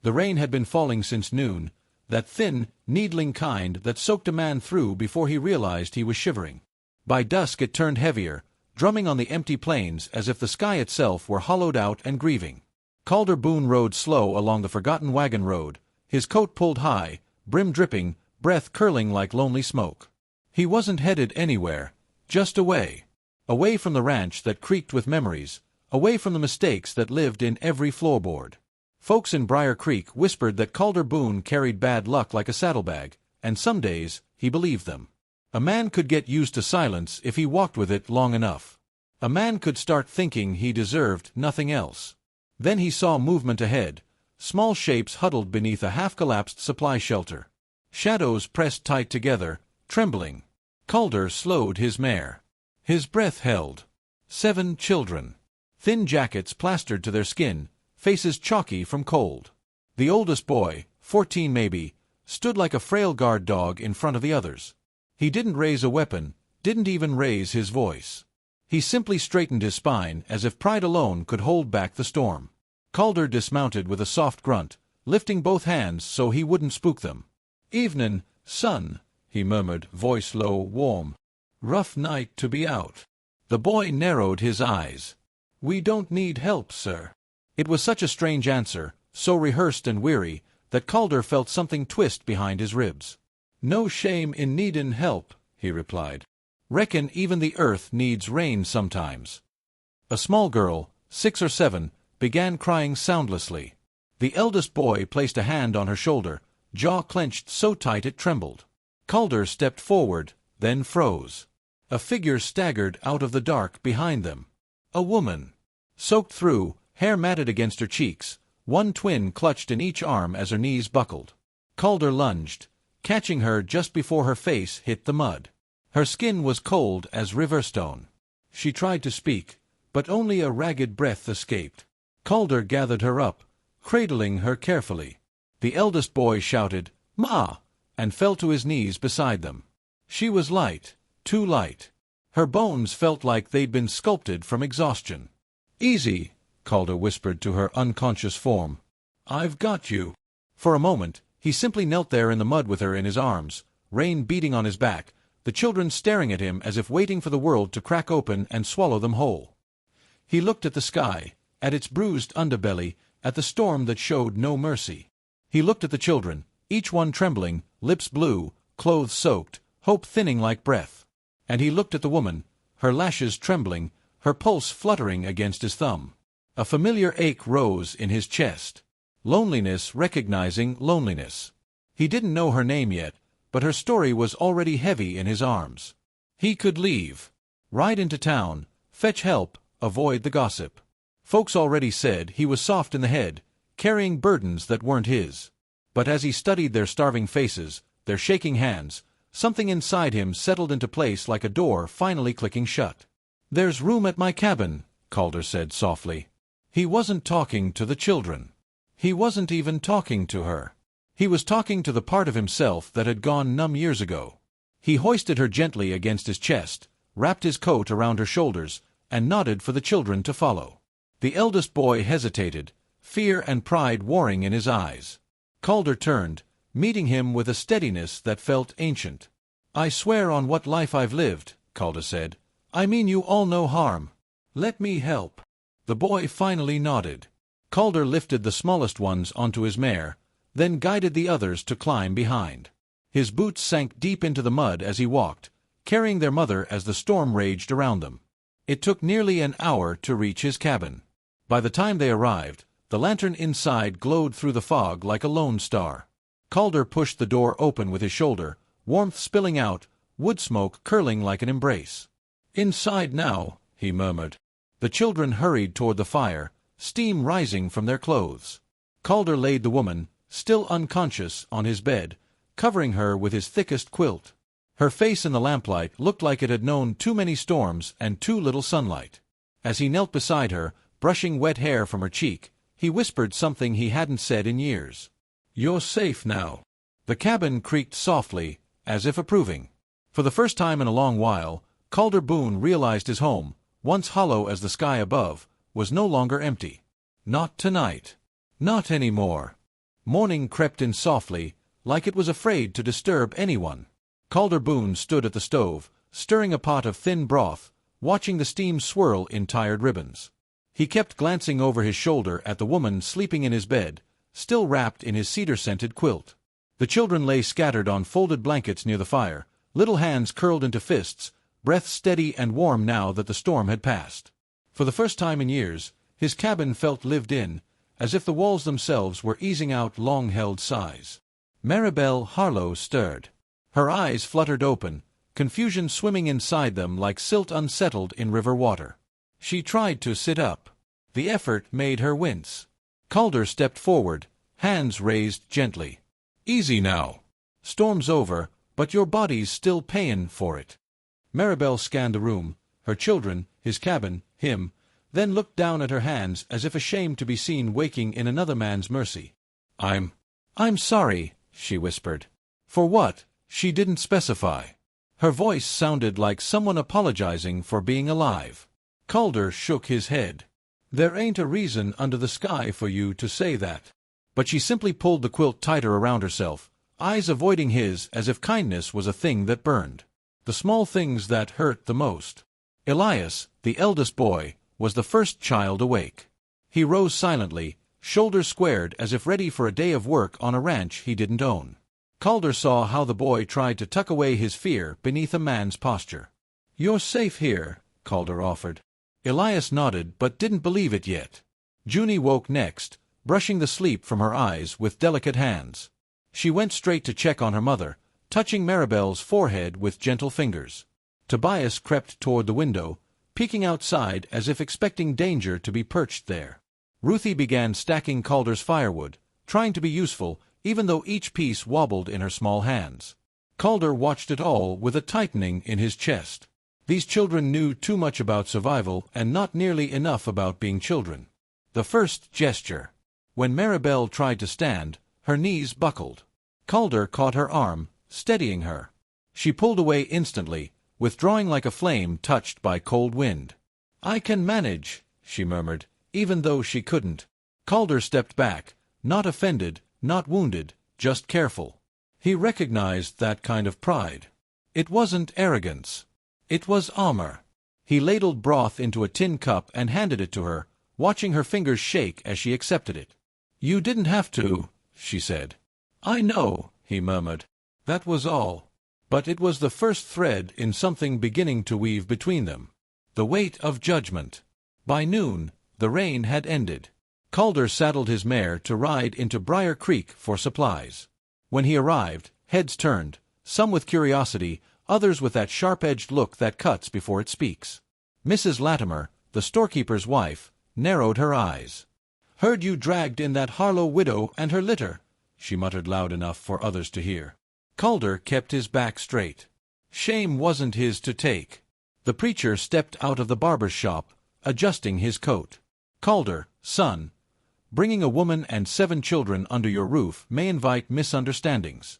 The rain had been falling since noon, that thin, needling kind that soaked a man through before he realized he was shivering. By dusk it turned heavier, drumming on the empty plains as if the sky itself were hollowed out and grieving. Calder Boone rode slow along the forgotten wagon road, his coat pulled high, brim dripping, breath curling like lonely smoke. He wasn't headed anywhere, just away. Away from the ranch that creaked with memories, away from the mistakes that lived in every floorboard. Folks in Briar Creek whispered that Calder Boone carried bad luck like a saddlebag, and some days he believed them. A man could get used to silence if he walked with it long enough. A man could start thinking he deserved nothing else. Then he saw movement ahead, small shapes huddled beneath a half-collapsed supply shelter. Shadows pressed tight together, trembling. Calder slowed his mare. His breath held. 7 children. Thin jackets plastered to their skin, faces chalky from cold. The oldest boy, 14 maybe, stood like a frail guard dog in front of the others. He didn't raise a weapon, didn't even raise his voice. He simply straightened his spine as if pride alone could hold back the storm. Calder dismounted with a soft grunt, lifting both hands so he wouldn't spook them. "Evenin', son," he murmured, voice low, warm. "Rough night to be out." The boy narrowed his eyes. "We don't need help, sir." It was such a strange answer, so rehearsed and weary, that Calder felt something twist behind his ribs. "No shame in needin' help," he replied. "Reckon even the earth needs rain sometimes." A small girl, 6 or 7, began crying soundlessly. The eldest boy placed a hand on her shoulder, jaw clenched so tight it trembled. Calder stepped forward, then froze. A figure staggered out of the dark behind them. A woman. Soaked through, hair matted against her cheeks, one twin clutched in each arm as her knees buckled. Calder lunged, catching her just before her face hit the mud. Her skin was cold as river stone. She tried to speak, but only a ragged breath escaped. Calder gathered her up, cradling her carefully. The eldest boy shouted, "Ma!" and fell to his knees beside them. She was light, too light. Her bones felt like they'd been sculpted from exhaustion. "Easy," Calder whispered to her unconscious form. "I've got you." For a moment, he simply knelt there in the mud with her in his arms, rain beating on his back, the children staring at him as if waiting for the world to crack open and swallow them whole. He looked at the sky, at its bruised underbelly, at the storm that showed no mercy. He looked at the children, each one trembling, lips blue, clothes soaked, hope thinning like breath. And he looked at the woman, her lashes trembling, her pulse fluttering against his thumb. A familiar ache rose in his chest. Loneliness recognizing loneliness. He didn't know her name yet, but her story was already heavy in his arms. He could leave. Ride into town, fetch help, avoid the gossip. Folks already said he was soft in the head, carrying burdens that weren't his. But as he studied their starving faces, their shaking hands, something inside him settled into place like a door finally clicking shut. "There's room at my cabin," Calder said softly. He wasn't talking to the children. He wasn't even talking to her. He was talking to the part of himself that had gone numb years ago. He hoisted her gently against his chest, wrapped his coat around her shoulders, and nodded for the children to follow. The eldest boy hesitated, fear and pride warring in his eyes. Calder turned, meeting him with a steadiness that felt ancient. "I swear on what life I've lived," Calder said. "I mean you all no harm. Let me help." The boy finally nodded. Calder lifted the smallest ones onto his mare, then guided the others to climb behind. His boots sank deep into the mud as he walked, carrying their mother as the storm raged around them. It took nearly an hour to reach his cabin. By the time they arrived, the lantern inside glowed through the fog like a lone star. Calder pushed the door open with his shoulder, warmth spilling out, wood smoke curling like an embrace. "Inside now," he murmured. The children hurried toward the fire, steam rising from their clothes. Calder laid the woman, still unconscious, on his bed, covering her with his thickest quilt. Her face in the lamplight looked like it had known too many storms and too little sunlight. As he knelt beside her, brushing wet hair from her cheek, he whispered something he hadn't said in years. "You're safe now." The cabin creaked softly, as if approving. For the first time in a long while, Calder Boone realized his home, once hollow as the sky above, was no longer empty. Not tonight. Not anymore. Morning crept in softly, like it was afraid to disturb anyone. Calder Boone stood at the stove, stirring a pot of thin broth, watching the steam swirl in tired ribbons. He kept glancing over his shoulder at the woman sleeping in his bed, still wrapped in his cedar-scented quilt. The children lay scattered on folded blankets near the fire, little hands curled into fists, breath steady and warm now that the storm had passed. For the first time in years, his cabin felt lived in, as if the walls themselves were easing out long-held sighs. Maribel Harlow stirred. Her eyes fluttered open, confusion swimming inside them like silt unsettled in river water. She tried to sit up. The effort made her wince. Calder stepped forward, hands raised gently. "Easy now. Storm's over, but your body's still payin' for it." Maribel scanned the room, her children, his cabin, him, then looked down at her hands as if ashamed to be seen waking in another man's mercy. I'm sorry," she whispered. For what? She didn't specify. Her voice sounded like someone apologizing for being alive. Calder shook his head. "There ain't a reason under the sky for you to say that." But she simply pulled the quilt tighter around herself, eyes avoiding his as if kindness was a thing that burned. The small things that hurt the most. Elias, the eldest boy, was the first child awake. He rose silently, shoulders squared as if ready for a day of work on a ranch he didn't own. Calder saw how the boy tried to tuck away his fear beneath a man's posture. "You're safe here," Calder offered. Elias nodded but didn't believe it yet. Junie woke next, brushing the sleep from her eyes with delicate hands. She went straight to check on her mother, touching Maribel's forehead with gentle fingers. Tobias crept toward the window, peeking outside as if expecting danger to be perched there. Ruthie began stacking Calder's firewood, trying to be useful, even though each piece wobbled in her small hands. Calder watched it all with a tightening in his chest. These children knew too much about survival and not nearly enough about being children. The first gesture. When Maribel tried to stand, her knees buckled. Calder caught her arm, steadying her. She pulled away instantly, withdrawing like a flame touched by cold wind. "I can manage," she murmured, even though she couldn't. Calder stepped back, not offended, not wounded, just careful. He recognized that kind of pride. It wasn't arrogance. It was armor. He ladled broth into a tin cup and handed it to her, watching her fingers shake as she accepted it. "You didn't have to," she said. "I know," he murmured. That was all. But it was the first thread in something beginning to weave between them. The weight of judgment. By noon, the rain had ended. Calder saddled his mare to ride into Briar Creek for supplies. When he arrived, heads turned, some with curiosity, others with that sharp-edged look that cuts before it speaks. Mrs. Latimer, the storekeeper's wife, narrowed her eyes. "Heard you dragged in that Harlow widow and her litter," she muttered loud enough for others to hear. Calder kept his back straight. Shame wasn't his to take. The preacher stepped out of the barber's shop, adjusting his coat. "Calder, son, bringing a woman and 7 children under your roof may invite misunderstandings."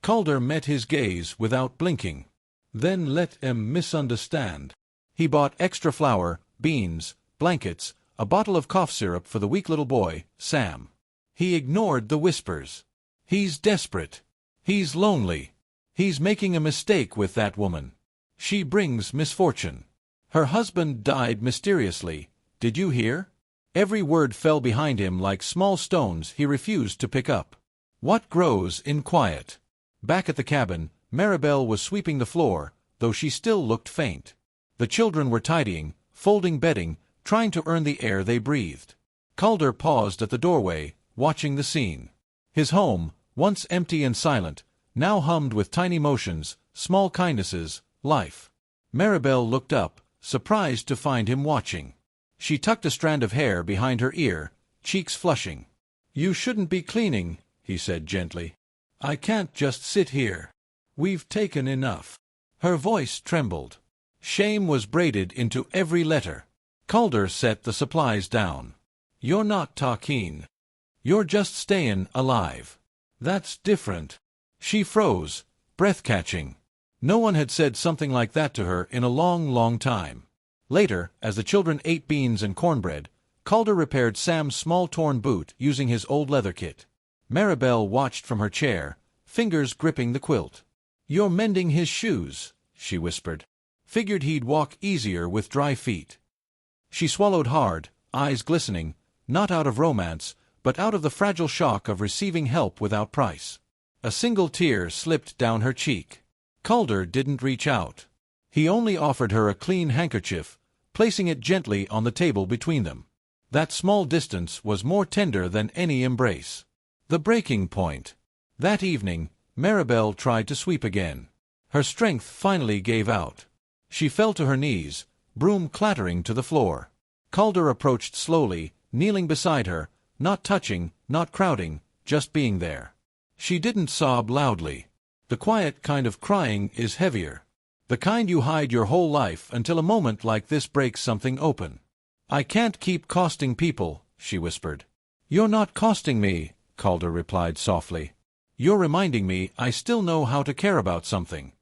Calder met his gaze without blinking. "Then let 'em misunderstand." He bought extra flour, beans, blankets, a bottle of cough syrup for the weak little boy, Sam. He ignored the whispers. "He's desperate. He's lonely. He's making a mistake with that woman. She brings misfortune. Her husband died mysteriously. Did you hear?" Every word fell behind him like small stones he refused to pick up. What grows in quiet? Back at the cabin, Maribel was sweeping the floor, though she still looked faint. The children were tidying, folding bedding, trying to earn the air they breathed. Calder paused at the doorway, watching the scene. His home, once empty and silent, now hummed with tiny motions, small kindnesses, life. Maribel looked up, surprised to find him watching. She tucked a strand of hair behind her ear, cheeks flushing. "You shouldn't be cleaning," he said gently. "I can't just sit here. We've taken enough." Her voice trembled. Shame was braided into every letter. Calder set the supplies down. "You're not talking. You're just stayin' alive. That's different." She froze, breath-catching. No one had said something like that to her in a long, long time. Later, as the children ate beans and cornbread, Calder repaired Sam's small torn boot using his old leather kit. Maribel watched from her chair, fingers gripping the quilt. "You're mending his shoes," she whispered. "Figured he'd walk easier with dry feet." She swallowed hard, eyes glistening, not out of romance, but out of the fragile shock of receiving help without price. A single tear slipped down her cheek. Calder didn't reach out. He only offered her a clean handkerchief, placing it gently on the table between them. That small distance was more tender than any embrace. The breaking point. That evening, Maribel tried to sweep again. Her strength finally gave out. She fell to her knees, broom clattering to the floor. Calder approached slowly, kneeling beside her, not touching, not crowding, just being there. She didn't sob loudly. The quiet kind of crying is heavier. The kind you hide your whole life until a moment like this breaks something open. "I can't keep costing people," she whispered. "You're not costing me," Calder replied softly. "You're reminding me I still know how to care about something."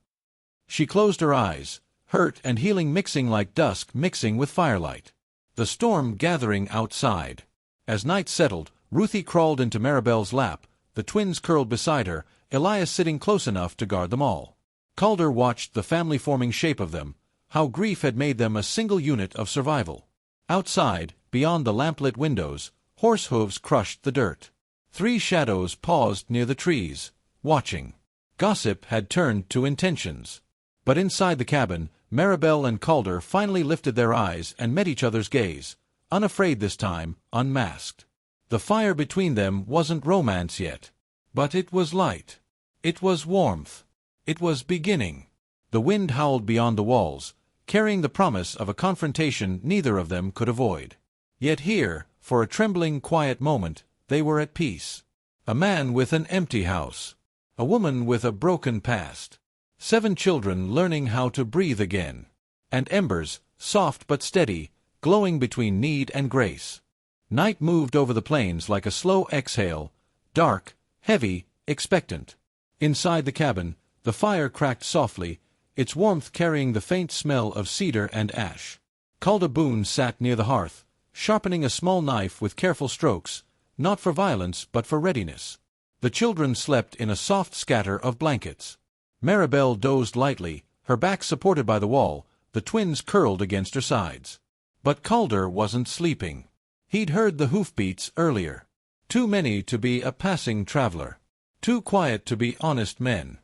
She closed her eyes, hurt and healing mixing like dusk mixing with firelight. The storm gathering outside. As night settled, Ruthie crawled into Maribel's lap, the twins curled beside her, Elias sitting close enough to guard them all. Calder watched the family-forming shape of them, how grief had made them a single unit of survival. Outside, beyond the lamplit windows, horse hooves crushed the dirt. 3 shadows paused near the trees, watching. Gossip had turned to intentions. But inside the cabin, Maribel and Calder finally lifted their eyes and met each other's gaze, unafraid this time, unmasked. The fire between them wasn't romance yet. But it was light. It was warmth. It was beginning. The wind howled beyond the walls, carrying the promise of a confrontation neither of them could avoid. Yet here, for a trembling, quiet moment, they were at peace. A man with an empty house. A woman with a broken past. 7 children learning how to breathe again. And embers, soft but steady, glowing between need and grace. Night moved over the plains like a slow exhale, dark, heavy, expectant. Inside the cabin, the fire cracked softly, its warmth carrying the faint smell of cedar and ash. Calder Boone sat near the hearth, sharpening a small knife with careful strokes, not for violence but for readiness. The children slept in a soft scatter of blankets. Maribel dozed lightly, her back supported by the wall, the twins curled against her sides. But Calder wasn't sleeping. He'd heard the hoofbeats earlier. Too many to be a passing traveler. Too quiet to be honest men.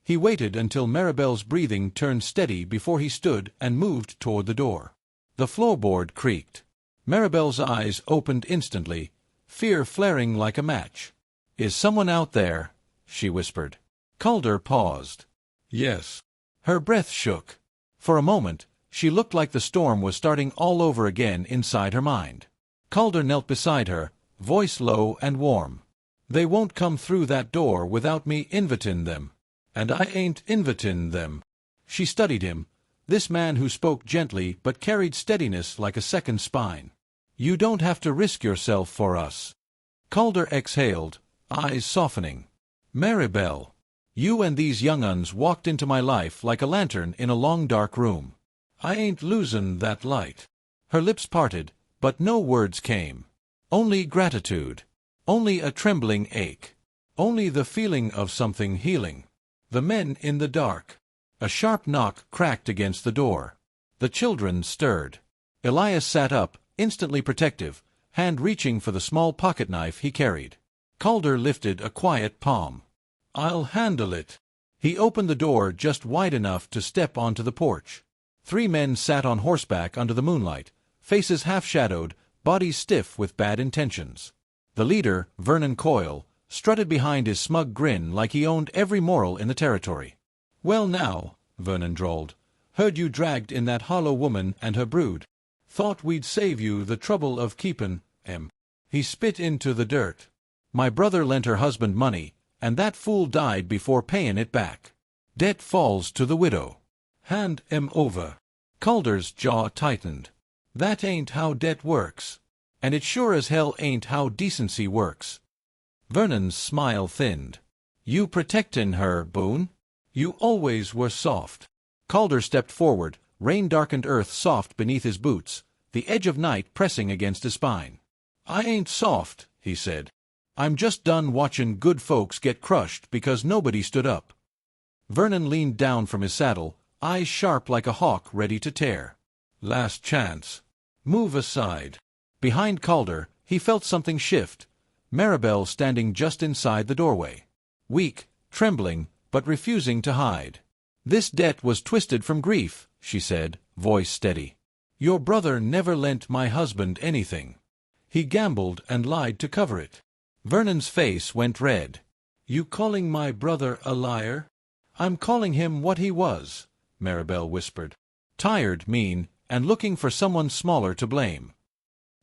He waited until Maribel's breathing turned steady before he stood and moved toward the door. The floorboard creaked. Maribel's eyes opened instantly, fear flaring like a match. "Is someone out there?" she whispered. Calder paused. "Yes." Her breath shook. For a moment, she looked like the storm was starting all over again inside her mind. Calder knelt beside her, voice low and warm. "They won't come through that door without me invitin' them. And I ain't invitin' them." She studied him, this man who spoke gently but carried steadiness like a second spine. "You don't have to risk yourself for us." Calder exhaled, eyes softening. "Maribel, you and these young uns walked into my life like a lantern in a long dark room. I ain't losin' that light." Her lips parted, but no words came. Only gratitude. Only a trembling ache. Only the feeling of something healing. The men in the dark. A sharp knock cracked against the door. The children stirred. Elias sat up, instantly protective, hand reaching for the small pocket-knife he carried. Calder lifted a quiet palm. "I'll handle it." He opened the door just wide enough to step onto the porch. 3 men sat on horseback under the moonlight, faces half-shadowed, bodies stiff with bad intentions. The leader, Vernon Coyle, strutted behind his smug grin like he owned every moral in the territory. "Well now," Vernon drawled, "heard you dragged in that hollow woman and her brood. Thought we'd save you the trouble of keepin' 'em." He spit into the dirt. "My brother lent her husband money, and that fool died before payin' it back. Debt falls to the widow. Hand 'em over." Calder's jaw tightened. "That ain't how debt works. And it sure as hell ain't how decency works." Vernon's smile thinned. "You protectin' her, Boone? You always were soft." Calder stepped forward, rain-darkened earth soft beneath his boots, the edge of night pressing against his spine. "I ain't soft," he said. I'm just done watchin' good folks get crushed because nobody stood up. Vernon leaned down from his saddle, eyes sharp like a hawk ready to tear. Last chance. Move aside. Behind Calder, he felt something shift. Maribel standing just inside the doorway. Weak, trembling, but refusing to hide. This debt was twisted from grief, she said, voice steady. Your brother never lent my husband anything. He gambled and lied to cover it. Vernon's face went red. You calling my brother a liar? I'm calling him what he was, Maribel whispered. Tired, mean, and looking for someone smaller to blame.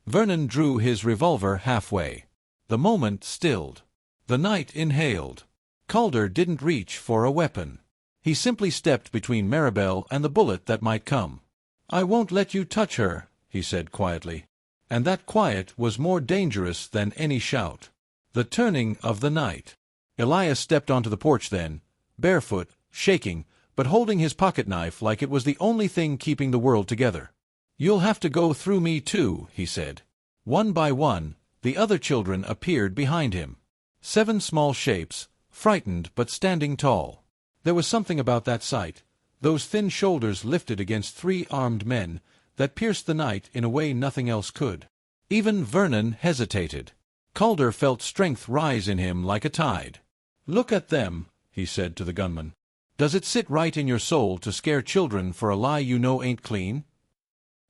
Vernon drew his revolver halfway. The moment stilled. The night inhaled. Calder didn't reach for a weapon. He simply stepped between Maribel and the bullet that might come. I won't let you touch her, he said quietly. And that quiet was more dangerous than any shout. The turning of the night. Elias stepped onto the porch then, barefoot, shaking, but holding his pocket-knife like it was the only thing keeping the world together. You'll have to go through me too, he said. One by one, the other children appeared behind him. 7 small shapes, frightened but standing tall. There was something about that sight, those thin shoulders lifted against 3 armed men, that pierced the night in a way nothing else could. Even Vernon hesitated. Calder felt strength rise in him like a tide. Look at them, he said to the gunman. Does it sit right in your soul to scare children for a lie you know ain't clean?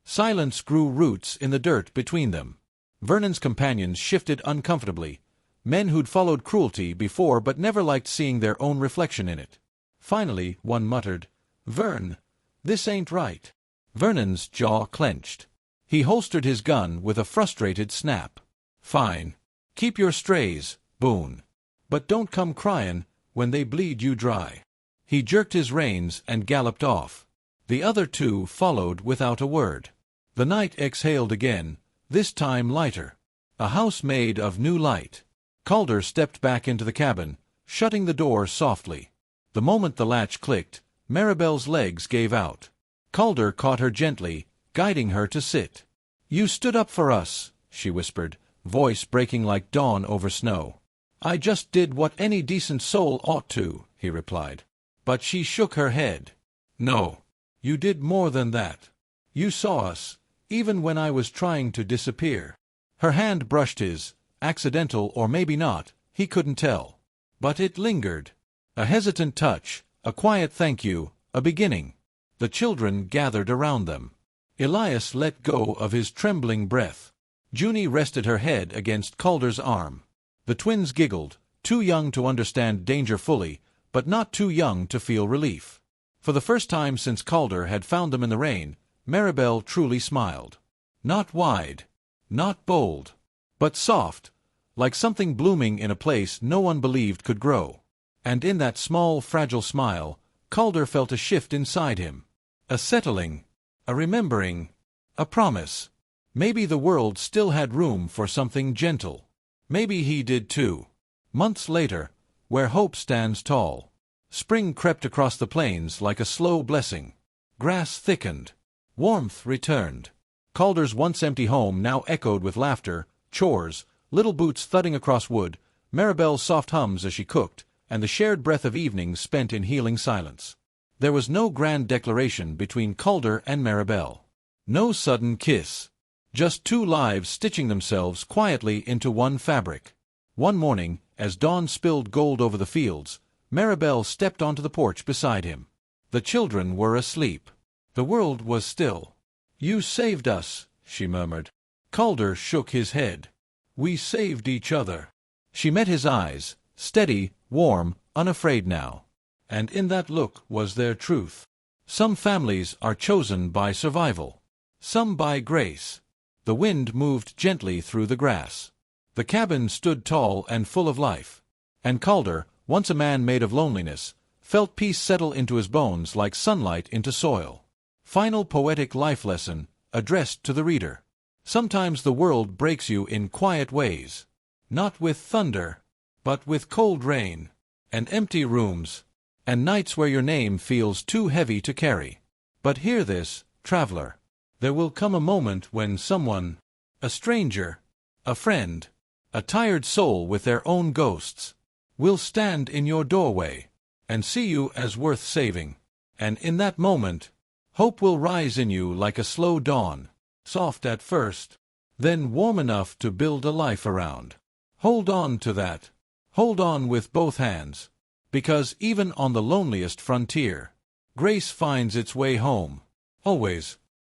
Silence grew roots in the dirt between them. Vernon's companions shifted uncomfortably, men who'd followed cruelty before but never liked seeing their own reflection in it. Finally, one muttered, Vern, this ain't right. Vernon's jaw clenched. He holstered his gun with a frustrated snap. Fine. Keep your strays, Boone. But don't come cryin' when they bleed you dry. He jerked his reins and galloped off. The other 2 followed without a word. The night exhaled again, this time lighter. A house made of new light. Calder stepped back into the cabin, shutting the door softly. The moment the latch clicked, Maribel's legs gave out. Calder caught her gently, guiding her to sit. You stood up for us, she whispered, voice breaking like dawn over snow. I just did what any decent soul ought to, he replied. But she shook her head. No, you did more than that. You saw us, even when I was trying to disappear. Her hand brushed his, accidental or maybe not, he couldn't tell. But it lingered. A hesitant touch, a quiet thank you, a beginning. The children gathered around them. Elias let go of his trembling breath. Junie rested her head against Calder's arm. The twins giggled, too young to understand danger fully, but not too young to feel relief. For the first time since Calder had found them in the rain, Maribel truly smiled. Not wide, not bold, but soft, like something blooming in a place no one believed could grow. And in that small, fragile smile, Calder felt a shift inside him. A settling, a remembering, a promise. Maybe the world still had room for something gentle. Maybe he did too. Months later, where hope stands tall, spring crept across the plains like a slow blessing. Grass thickened. Warmth returned. Calder's once empty home now echoed with laughter, chores, little boots thudding across wood, Maribel's soft hums as she cooked, and the shared breath of evenings spent in healing silence. There was no grand declaration between Calder and Maribel. No sudden kiss. Just 2 lives stitching themselves quietly into one fabric. One morning, as dawn spilled gold over the fields, Maribel stepped onto the porch beside him. The children were asleep. The world was still. You saved us, she murmured. Calder shook his head. We saved each other. She met his eyes, steady, warm, unafraid now. And in that look was their truth. Some families are chosen by survival. Some by grace. The wind moved gently through the grass. The cabin stood tall and full of life. And Calder, once a man made of loneliness, felt peace settle into his bones like sunlight into soil. Final poetic life lesson, addressed to the reader. Sometimes the world breaks you in quiet ways. Not with thunder, but with cold rain, and empty rooms, and nights where your name feels too heavy to carry. But hear this, traveler. There will come a moment when someone, a stranger, a friend, A tired soul with their own ghosts will stand in your doorway and see you as worth saving. And in that moment, hope will rise in you like a slow dawn, soft at first, then warm enough to build a life around. Hold on to that. Hold on with both hands, because even on the loneliest frontier, grace finds its way home. Always.